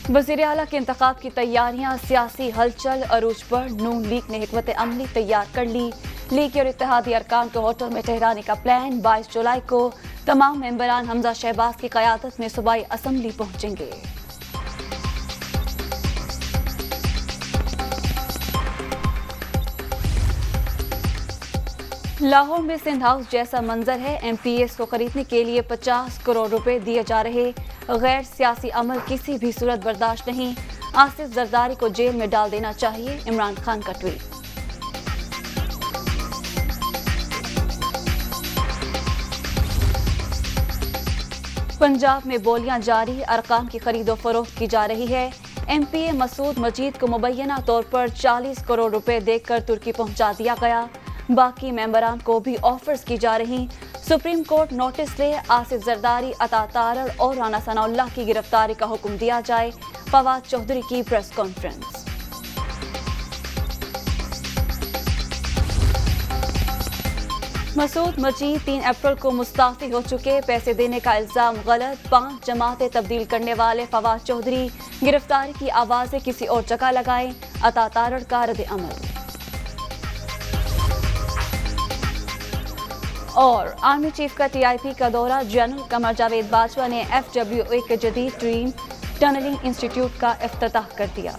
वज़ीर आला के इंतखाब की तैयारियां, सियासी हलचल अरूज पर। नून लीग ने हिकमत अमली तैयार कर ली। लीग और इत्तेहादी अरकान को होटल में ठहराने का प्लान। 22 जुलाई को तमाम मेंबरान हमजा शहबाज की क़यादत में सूबाई असम्बली पहुंचेंगे। लाहौर में सिंध हाउस जैसा मंजर है। MPS को खरीदने के लिए 50 करोड़ रुपए दिए जा रहे। गैर सियासी अमल किसी भी सूरत बर्दाश्त नहीं। आसिफ जरदारी को जेल में डाल देना चाहिए, इमरान खान का ट्वीट। पंजाब में बोलियां जारी, अरकान की खरीदो फरोख्त की जा रही है। MPA मसूद मजीद को मुबैना तौर पर 40 करोड़ रुपए देकर तुर्की पहुंचा दिया गया। बाकी मेंबरान को भी ऑफर्स की जा रही। सुप्रीम कोर्ट नोटिस ले आसिफ जरदारी, अता तारड़ और राना सनाउल्लाह की गिरफ्तारी का हुक्म दिया जाए। फवाद चौधरी की प्रेस कॉन्फ्रेंस। मसूद मजीद 3 अप्रैल को मुस्ताफी हो चुके। पैसे देने का इल्जाम गलत। 5 जमातें तब्दील करने वाले फवाद चौधरी गिरफ्तारी की आवाजें किसी और जगह लगाएं। अता तारड़ का रद्द अमल। और आर्मी चीफ का TIP का दौरा। जनरल कमर जावेद बाजवा ने FWA के जदीद ड्रीम टनलिंग इंस्टीट्यूट का इफ्तिताह कर दिया।